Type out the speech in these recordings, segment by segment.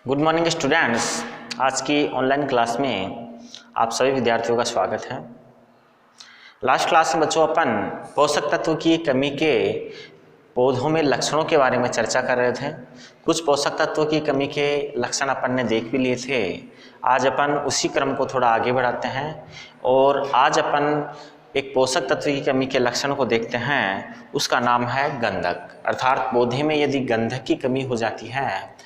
Good morning students. आज की online class में आप सभी विद्यार्थियों का स्वागत है। लास्ट क्लास में बच्चों अपन पोषक तत्व की कमी के पौधों में लक्षणों के बारे में चर्चा कर रहे थे। कुछ पोषक तत्वों की कमी के लक्षण अपन ने देख भी लिए थे। आज अपन उसी क्रम को थोड़ा आगे बढ़ाते हैं और आज अपन एक पोषक तत्व की कमी के लक्षण को देखते हैं। उसका नाम है गंधक। अर्थात पौधे में यदि गंधक की कमी हो जाती है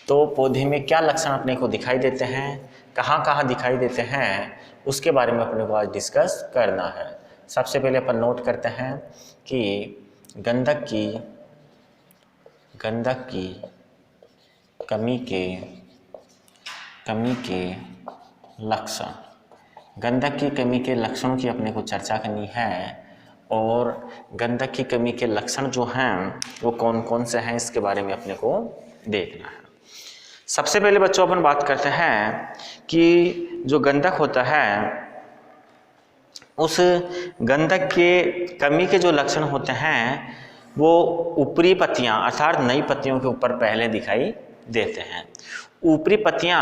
तो पौधे में क्या लक्षण अपने को दिखाई देते हैं, कहाँ कहाँ दिखाई देते हैं, उसके बारे में अपने को आज डिस्कस करना है। सबसे पहले अपन नोट करते हैं कि गंधक की कमी के लक्षण, गंधक की कमी के लक्षणों की अपने को चर्चा करनी है और गंधक की कमी के लक्षण जो हैं वो कौन कौन से हैं इसके बारे में अपने को देखना है। सबसे पहले बच्चों अपन बात करते हैं कि जो गंधक होता है उस गंधक के कमी के जो लक्षण होते हैं वो ऊपरी पत्तियां अर्थात नई पत्तियों के ऊपर पहले दिखाई देते हैं। ऊपरी पत्तियां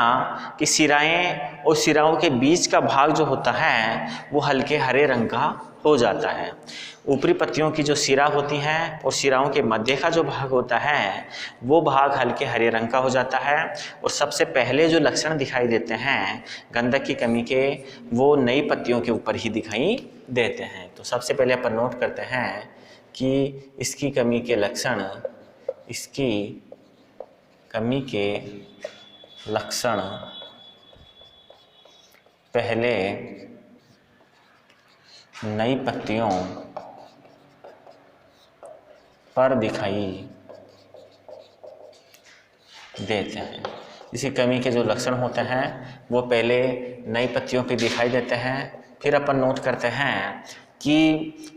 की सिराएं और सिराओं के बीच का भाग जो होता है वो हल्के हरे रंग का हो जाता है। ऊपरी पत्तियों की जो सिरा होती हैं और सिराओं के मध्य का जो भाग होता है वो भाग हल्के हरे रंग का हो जाता है। और सबसे पहले जो लक्षण दिखाई देते हैं गंधक की कमी के वो नई पत्तियों के ऊपर ही दिखाई देते हैं। तो सबसे पहले अपन नोट करते हैं कि इसकी कमी के लक्षण पहले नई पत्तियों पर दिखाई देते हैं। इसी कमी के जो लक्षण होते हैं वो पहले नई पत्तियों पे दिखाई देते हैं। फिर अपन नोट करते हैं कि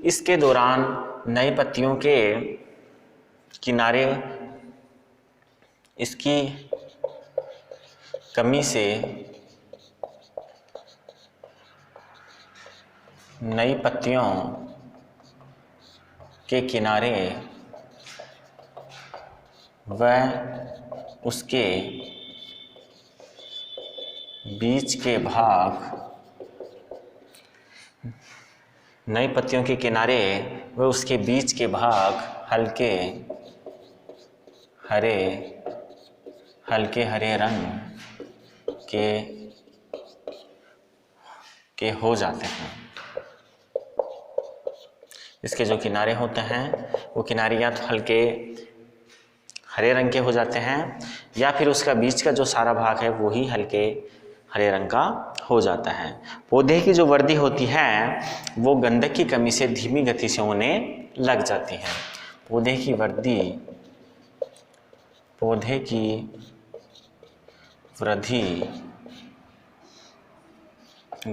इसके दौरान नई पत्तियों के किनारे इसकी कमी से नई पत्तियों के किनारे व उसके बीच के भाग, नई पत्तियों के किनारे व उसके बीच के भाग हल्के हरे रंग के हो जाते हैं। इसके जो किनारे होते हैं वो किनारे या तो हल्के हरे रंग के हो जाते हैं या फिर उसका बीच का जो सारा भाग है वो ही हल्के हरे रंग का हो जाता है। पौधे की जो वृद्धि होती है वो गंधक की कमी से धीमी गति से होने लग जाती है। पौधे की वृद्धि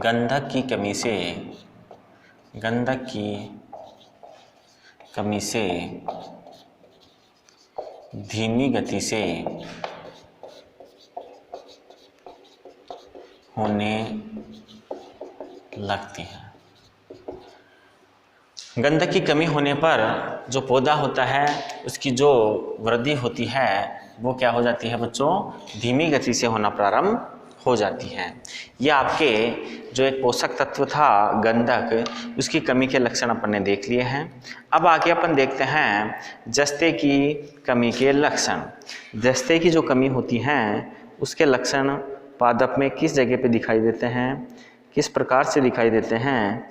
गंधक की कमी से धीमी गति से होने लगती है। गंधक की कमी होने पर जो पौधा होता है उसकी जो वृद्धि होती है वो क्या हो जाती है बच्चों, धीमी गति से होना प्रारंभ हो जाती है। ये आपके जो एक पोषक तत्व था गंधक, उसकी कमी के लक्षण अपन ने देख लिए हैं। अब आगे अपन देखते हैं जस्ते की कमी के लक्षण। जस्ते की जो कमी होती है उसके लक्षण पादप में किस जगह पे दिखाई देते हैं, किस प्रकार से दिखाई देते हैं,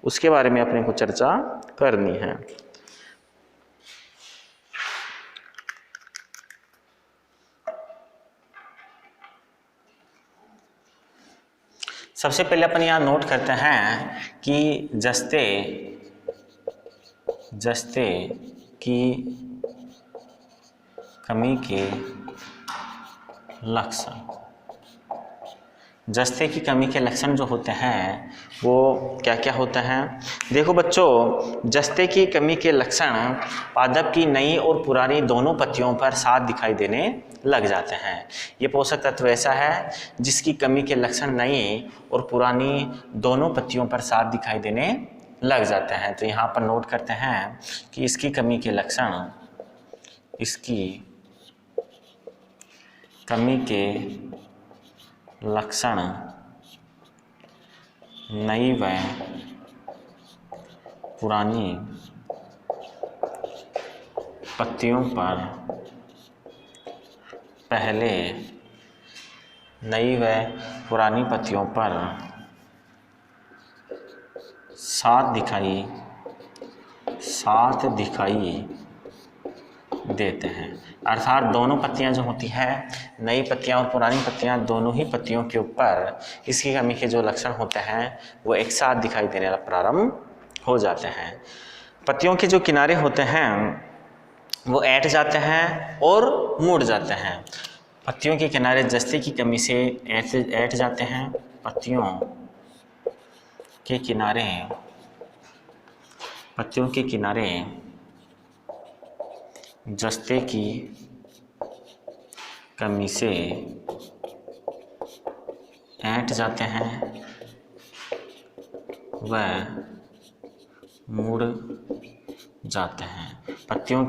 उसके बारे में अपने को चर्चा करनी है। सबसे पहले अपन यहाँ नोट करते हैं कि जस्ते की कमी के लक्षण। जस्ते की कमी के लक्षण जो होते हैं वो क्या क्या होते हैं। देखो बच्चों, जस्ते की कमी के लक्षण पादप की नई और पुरानी दोनों पत्तियों पर साथ दिखाई देने लग जाते हैं। ये पोषक तत्व ऐसा है जिसकी कमी के लक्षण नई और पुरानी दोनों पत्तियों पर साथ दिखाई देने लग जाते हैं। तो यहाँ पर नोट करते हैं कि इसकी कमी के लक्षण कमी के लक्षण नई व पुरानी पत्तियों पर पहले नई व पुरानी पत्तियों पर साथ दिखाई देते हैं। अर्थात दोनों पत्तियां जो होती हैं, नई पत्तियां और पुरानी पत्तियां, दोनों ही पत्तियों के ऊपर इसकी कमी के जो लक्षण होते हैं वो एक साथ दिखाई देने प्रारंभ हो जाते हैं। पत्तियों के जो किनारे होते हैं वो ऐंठ जाते हैं और मुड़ जाते हैं। पत्तियों के किनारे जस्ते की कमी से ऐंठ जाते हैं। पत्तियों के किनारे जस्ते की कमी से ऐंठ जाते हैं व मुड़ जाते हैं। पत्तियों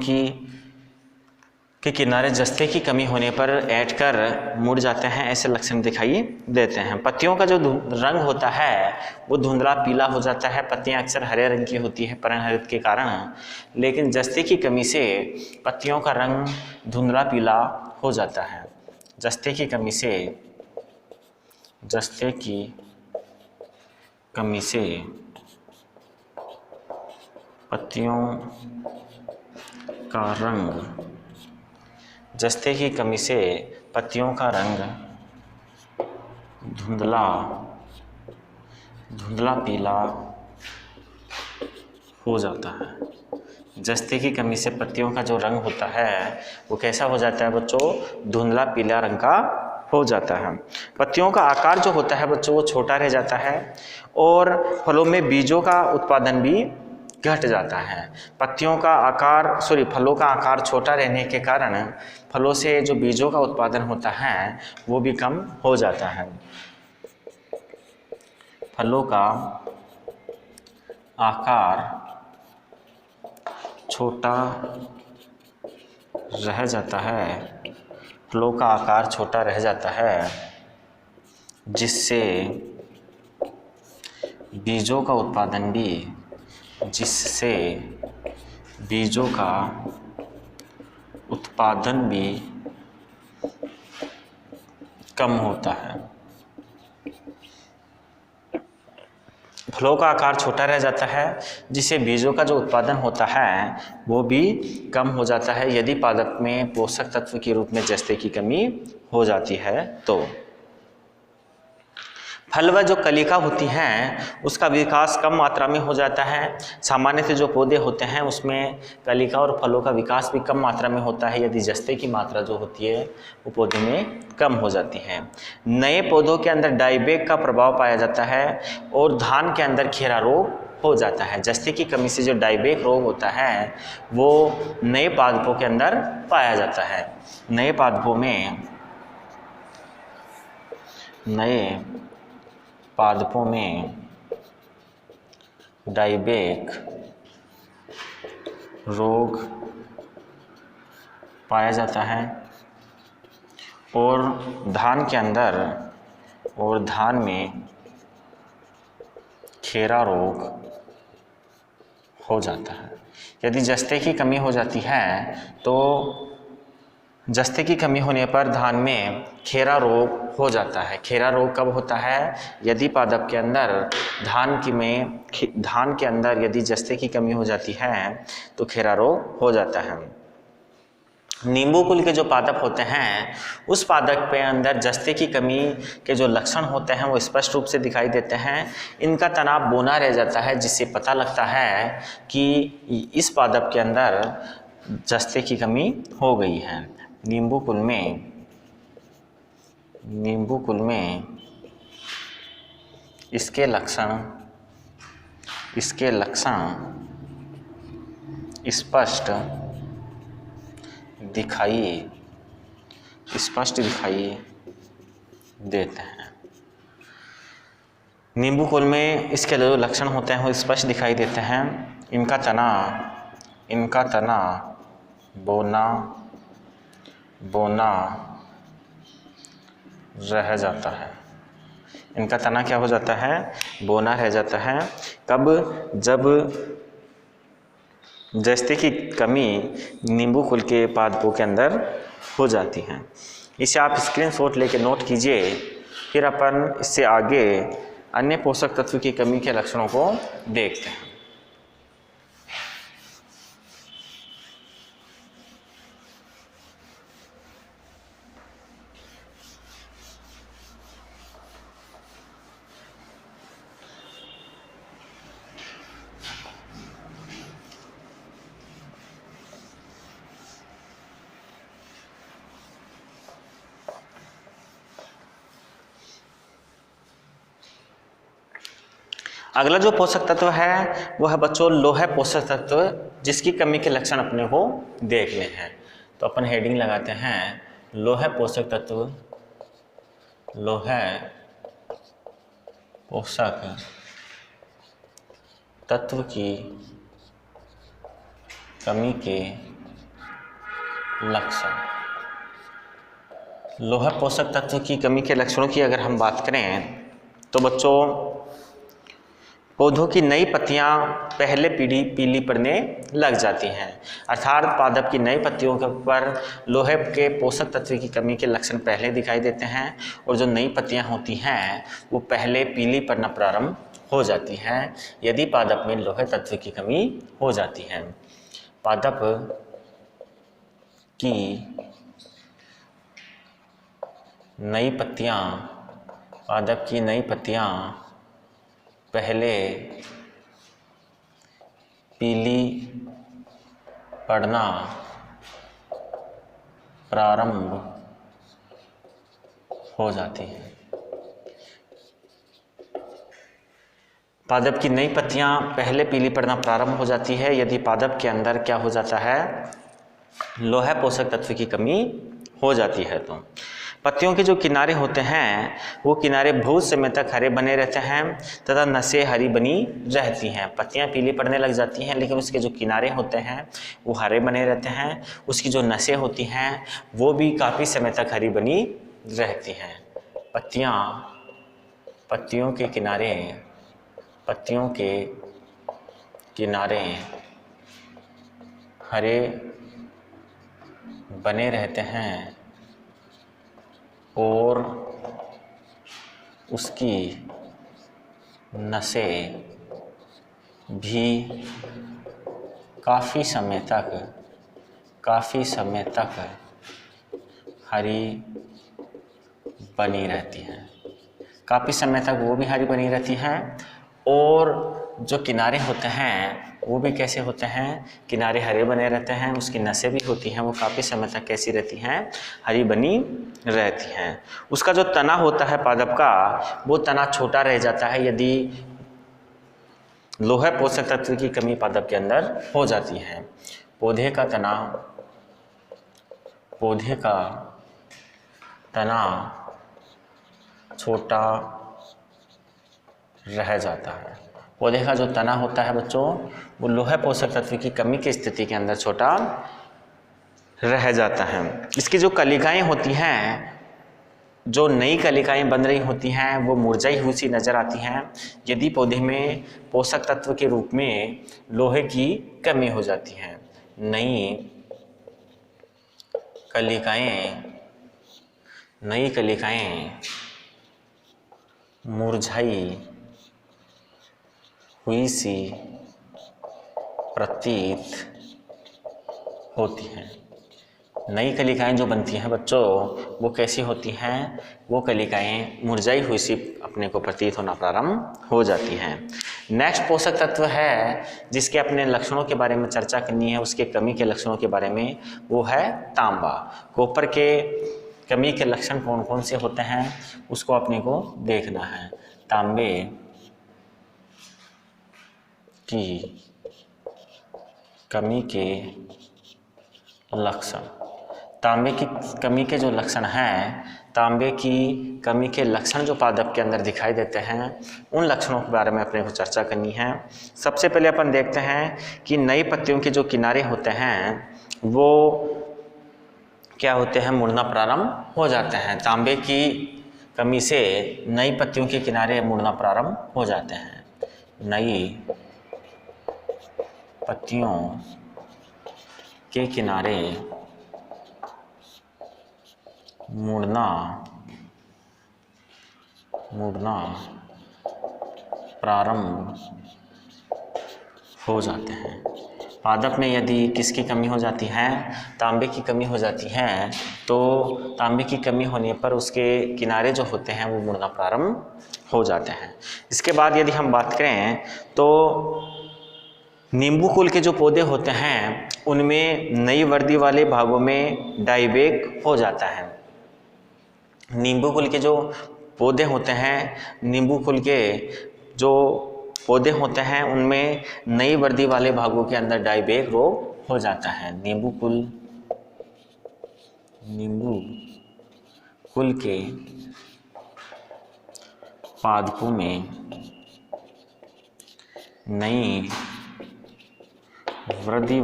के किनारे जस्ते की कमी होने पर ऐंठ कर मुड़ जाते हैं, ऐसे लक्षण दिखाई देते हैं। पत्तियों का जो रंग होता है वो धुंधला पीला हो जाता है। पत्तियां अक्सर हरे रंग की होती है पर्णहरित के कारण, लेकिन जस्ते की कमी से पत्तियों का रंग धुंधला पीला हो जाता है। जस्ते की कमी से पत्तियों का रंग जस्ते की कमी से पत्तियों का रंग धुंधला पीला हो जाता है। जस्ते की कमी से पत्तियों का जो रंग होता है वो कैसा हो जाता है बच्चों? धुंधला पीला रंग का हो जाता है। पत्तियों का आकार जो होता है बच्चों वो छोटा रह जाता है और फलों में बीजों का उत्पादन भी घट जाता है। फलों का आकार छोटा रहने के कारण फलों से जो बीजों का उत्पादन होता है वो भी कम हो जाता है। फलों का आकार छोटा रह जाता है, जिससे बीजों का उत्पादन भी कम होता है। फलों का आकार छोटा रह जाता है जिससे बीजों का जो उत्पादन होता है वो भी कम हो जाता है यदि पादप में पोषक तत्व के रूप में जस्ते की कमी हो जाती है तो। फल व जो कलिका होती हैं उसका विकास कम मात्रा में हो जाता है। सामान्यतः जो पौधे होते हैं उसमें कलिका और फलों का विकास भी कम मात्रा में होता है यदि जस्ते की मात्रा जो होती है वो पौधे में कम हो जाती है। नए पौधों के अंदर डाइबैक का प्रभाव पाया जाता है और धान के अंदर खेरा रोग हो जाता है। जस्ते की कमी से जो डाइबैक रोग होता है वो नए पादपों के अंदर पाया जाता है। नए पादपों में डाइबैक रोग पाया जाता है और धान में खेरा रोग हो जाता है। यदि जस्ते की कमी हो जाती है तो जस्ते की कमी होने पर धान में खेरा रोग हो जाता है। खेरा रोग कब होता है? यदि पादप के अंदर धान के अंदर यदि जस्ते की कमी हो जाती है तो खेरा रोग हो जाता है। नींबू कुल के जो पादप होते हैं उस पादप के अंदर जस्ते की कमी के जो लक्षण होते हैं वो स्पष्ट रूप से दिखाई देते हैं। इनका तना बोना रह जाता है जिससे पता लगता है कि इस पादप के अंदर जस्ते की कमी हो गई है। नींबू कुल में इसके लक्षण स्पष्ट दिखाई देते हैं। नींबू कुल में इसके जो लक्षण होते हैं वो स्पष्ट दिखाई देते हैं। इनका तना बोना रह जाता है। इनका तना क्या हो जाता है, बौना रह जाता है। कब, जब जस्ते की कमी नींबू कुल के पादपों के अंदर हो जाती है। इसे आप स्क्रीनशॉट लेके नोट कीजिए। फिर अपन इससे आगे अन्य पोषक तत्व की कमी के लक्षणों को देखते हैं। अगला जो पोषक तत्व है वो है बच्चों लोह पोषक तत्व, जिसकी कमी के लक्षण अपने को देखने हैं। तो अपन हेडिंग लगाते हैं लोह पोषक तत्व, लोह पोषक तत्व की कमी के लक्षण। लोह पोषक तत्व की कमी के लक्षणों की अगर हम बात करें तो बच्चों पौधों की नई पत्तियां पहले पीली पड़ने लग जाती हैं, अर्थात पादप की नई पत्तियों के ऊपर लोहे के पोषक तत्व की कमी के लक्षण पहले दिखाई देते हैं और जो नई पत्तियां होती हैं वो पहले पीली पड़ना प्रारंभ हो जाती हैं यदि पादप में लोहे तत्व की कमी हो जाती है। पादप की नई पत्तियां पहले पीली पड़ना प्रारंभ हो जाती है। पादप की नई पत्तियां पहले पीली पड़ना प्रारंभ हो जाती है यदि पादप के अंदर क्या हो जाता है, लोह पोषक तत्व की कमी हो जाती है। तो पत्तियों के जो किनारे होते हैं वो किनारे बहुत समय तक हरे बने रहते हैं तथा नसें हरी बनी रहती हैं। पत्तियां पीली पड़ने लग जाती हैं लेकिन उसके जो किनारे होते हैं वो हरे बने रहते हैं, उसकी जो नसें होती हैं वो भी काफ़ी समय तक हरी बनी रहती हैं। पत्तियों के किनारे हरे बने रहते हैं और उसकी नसें भी काफ़ी समय तक हरी बनी रहती हैं। काफ़ी समय तक वो भी हरी बनी रहती हैं और जो किनारे होते हैं वो भी कैसे होते हैं, किनारे हरे बने रहते हैं, उसकी नसें भी होती हैं वो काफ़ी समय तक कैसी रहती हैं, हरी बनी रहती हैं। उसका जो तना होता है पादप का वो तना छोटा रह जाता है यदि लोह पोषक तत्व की कमी पादप के अंदर हो जाती है। पौधे का तना छोटा रह जाता है। पौधे का जो तना होता है बच्चों वो लोह पोषक तत्व की कमी की स्थिति के अंदर छोटा रह जाता है। इसकी जो कलिकाएं होती हैं, जो नई कलिकाएं बन रही होती हैं वो मुरझाई हुई सी नज़र आती हैं यदि पौधे में पोषक तत्व के रूप में लोहे की कमी हो जाती है। नई कलिकाएं मुरझाई हुई सी प्रतीत होती हैं। नई कलिकाएं जो बनती हैं बच्चों वो कैसी होती हैं, वो कलिकाएं मुरझाई हुई सी अपने को प्रतीत होना प्रारंभ हो जाती हैं। नेक्स्ट पोषक तत्व है जिसके अपने लक्षणों के बारे में चर्चा करनी है, उसके कमी के लक्षणों के बारे में, वो है तांबा। कॉपर के कमी के लक्षण कौन कौन से होते हैं उसको अपने को देखना है। तांबे की कमी के लक्षण, तांबे की कमी के जो लक्षण हैं, तांबे की कमी के लक्षण जो पादप के अंदर दिखाई देते हैं उन लक्षणों के बारे में अपने को चर्चा करनी है। सबसे पहले अपन देखते हैं कि नई पत्तियों के जो किनारे होते हैं वो क्या होते हैं, मुड़ना प्रारंभ हो जाते हैं। तांबे की कमी से नई पत्तियों के किनारे मुड़ना प्रारंभ हो जाते हैं। नई पत्तियों के किनारे मुड़ना प्रारंभ हो जाते हैं। पादप में यदि किसकी कमी हो जाती है, तांबे की कमी हो जाती है, तो तांबे की कमी होने पर उसके किनारे जो होते हैं वो मुड़ना प्रारंभ हो जाते हैं। इसके बाद यदि हम बात करें तो नींबू कुल के जो पौधे होते हैं उनमें नई वर्दी वाले भागों में डाइबैक हो जाता है। नींबू कुल के जो पौधे होते हैं, नींबू कुल के जो पौधे होते हैं उनमें नई वर्दी वाले भागों के अंदर डाइबैक रोग हो जाता है। नींबू कुल के पादपों में नई वर्दी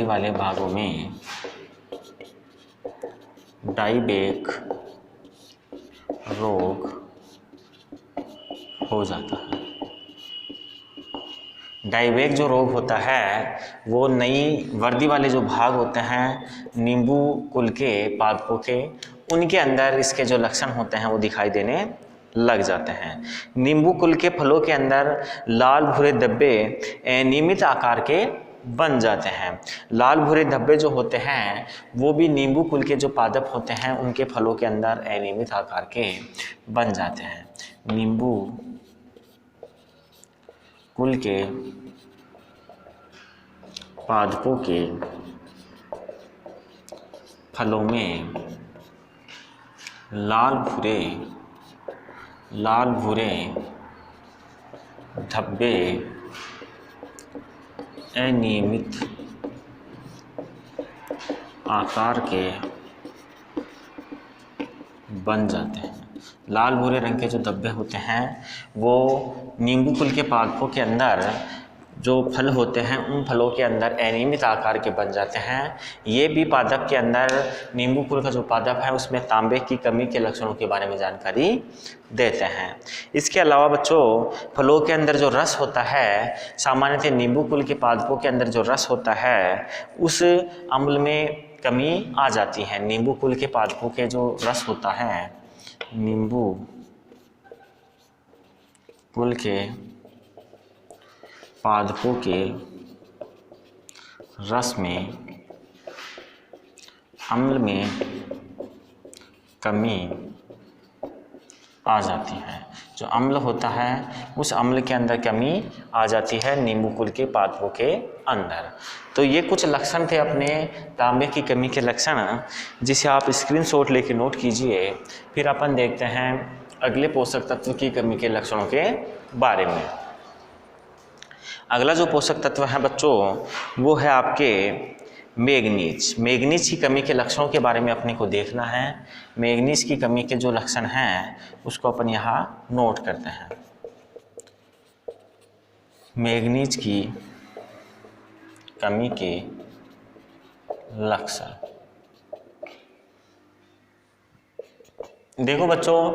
वाले भागों में डाइबैक रोग हो जाता है। डाइबैक जो रोग होता है वो नई वर्दी वाले जो भाग होते हैं नींबू कुल के पादपों के, उनके अंदर इसके जो लक्षण होते हैं वो दिखाई देने लग जाते हैं। नींबू कुल के फलों के अंदर लाल भूरे धब्बे अनियमित आकार के बन जाते हैं। लाल भूरे धब्बे जो होते हैं वो भी नींबू कुल के जो पादप होते हैं उनके फलों के अंदर अनियमित आकार के बन जाते हैं। नींबू कुल के पादपों के फलों में लाल भूरे धब्बे अनियमित आकार के बन जाते हैं। लाल भूरे रंग के जो धब्बे होते हैं वो नींबू कुल के पादपों के अंदर जो फल होते हैं उन फलों के अंदर अनियमित आकार के बन जाते हैं। ये भी पादप के अंदर नींबू कुल का जो पादप है उसमें तांबे की कमी के लक्षणों के बारे में जानकारी देते हैं। इसके अलावा बच्चों फलों के अंदर जो रस होता है, सामान्यतः नींबू कुल के पादपों के अंदर जो रस होता है उस अम्ल में कमी आ जाती है। नींबू कुल के पादपों के जो रस होता है, नींबू कुल के पादपों के रस में अम्ल में कमी आ जाती है। जो अम्ल होता है उस अम्ल के अंदर कमी आ जाती है नींबू कुल के पादपों के अंदर। तो ये कुछ लक्षण थे अपने तांबे की कमी के लक्षण, जिसे आप स्क्रीनशॉट लेके नोट कीजिए। फिर अपन देखते हैं अगले पोषक तत्व की कमी के लक्षणों के बारे में। अगला जो पोषक तत्व है बच्चों वो है आपके मैग्नीज। मैग्नीज की कमी के लक्षणों के बारे में अपने को देखना है। मैग्नीज की कमी के जो लक्षण हैं उसको अपन यहाँ नोट करते हैं। मैग्नीज की कमी के लक्षण देखो बच्चों,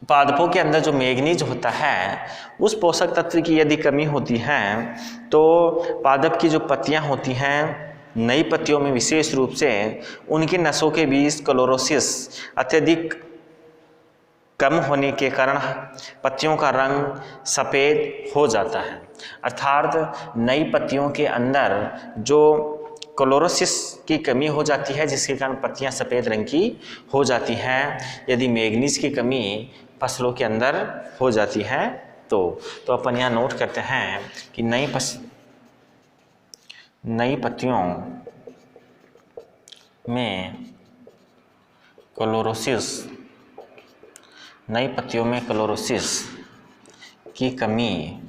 पादपों के अंदर जो मैग्नीज होता है उस पोषक तत्व की यदि कमी होती है तो पादप की जो पत्तियां होती हैं, नई पत्तियों में विशेष रूप से उनकी नसों के बीच क्लोरोसिस अत्यधिक कम होने के कारण पत्तियों का रंग सफ़ेद हो जाता है। अर्थात नई पत्तियों के अंदर जो क्लोरोसिस की कमी हो जाती है जिसके कारण पत्तियां सफ़ेद रंग की हो जाती हैं। यदि मैग्नीज की कमी फसलों के अंदर हो जाती है तो अपन यहाँ नोट करते हैं कि नई पत्तियों में क्लोरोसिस की कमी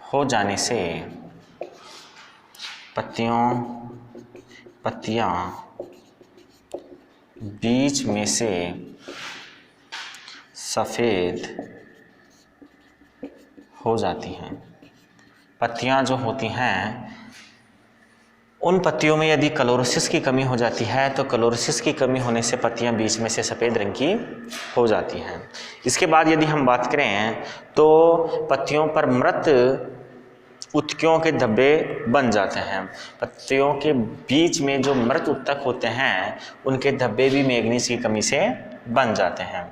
हो जाने से पत्तियां बीच में से सफ़ेद हो जाती हैं। पत्तियां जो होती हैं उन पत्तियों में यदि क्लोरोसिस की कमी हो जाती है तो क्लोरोसिस की कमी होने से पत्तियां बीच में से सफ़ेद रंग की हो जाती हैं। इसके बाद यदि हम बात करें तो पत्तियों पर मृत उत्तकों के धब्बे बन जाते हैं। पत्तियों के बीच में जो मृत उत्तक होते हैं उनके धब्बे भी मैग्नीज की कमी से बन जाते हैं।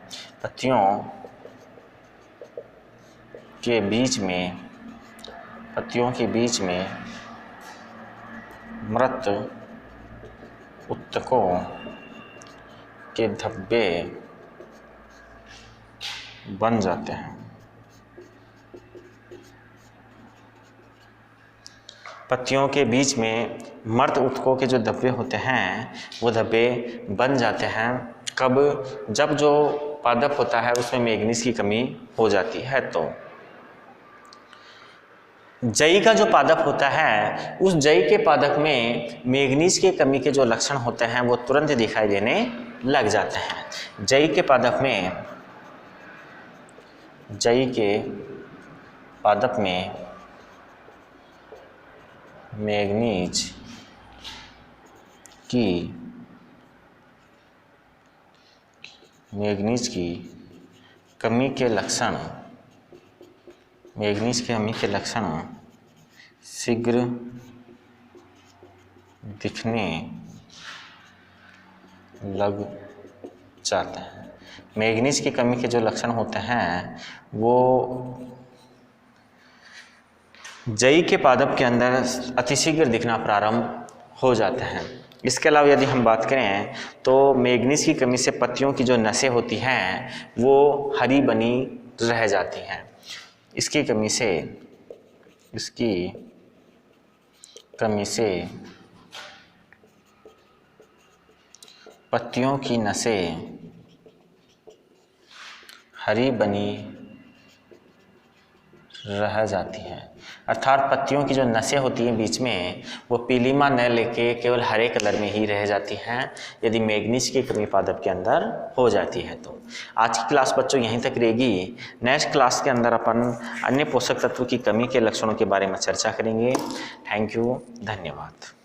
पत्तियों के बीच में मृत उत्तकों के धब्बे बन जाते हैं। पत्तियों के बीच में मृत उत्तकों के जो धब्बे होते हैं वो धब्बे बन जाते हैं कब? जब जो पादप होता है उसमें मैग्नीज की कमी हो जाती है। तो जई का जो पादप होता है उस जई के पादप में मैग्नीज की कमी के जो लक्षण होते हैं वो तुरंत दिखाई देने लग जाते हैं। जई के पादप में मैग्नीज की कमी के लक्षण शीघ्र दिखने लग जाते हैं। मैग्नीज की कमी के जो लक्षण होते हैं वो जई के पादप के अंदर अतिशीघ्र दिखना प्रारंभ हो जाते हैं। इसके अलावा यदि हम बात करें तो मैग्नीज की कमी से पत्तियों की जो नसें होती हैं वो हरी बनी रह जाती हैं। इसकी कमी से पत्तियों की नसें हरी बनी रह जाती हैं। अर्थात पत्तियों की जो नसें होती हैं बीच में वो पीलीमा न लेके केवल हरे कलर में ही रह जाती हैं यदि मैग्नीज की कमी पादप के अंदर हो जाती है। तो आज की क्लास बच्चों यहीं तक रहेगी। नेक्स्ट क्लास के अंदर अपन अन्य पोषक तत्व की कमी के लक्षणों के बारे में चर्चा करेंगे। थैंक यू, धन्यवाद।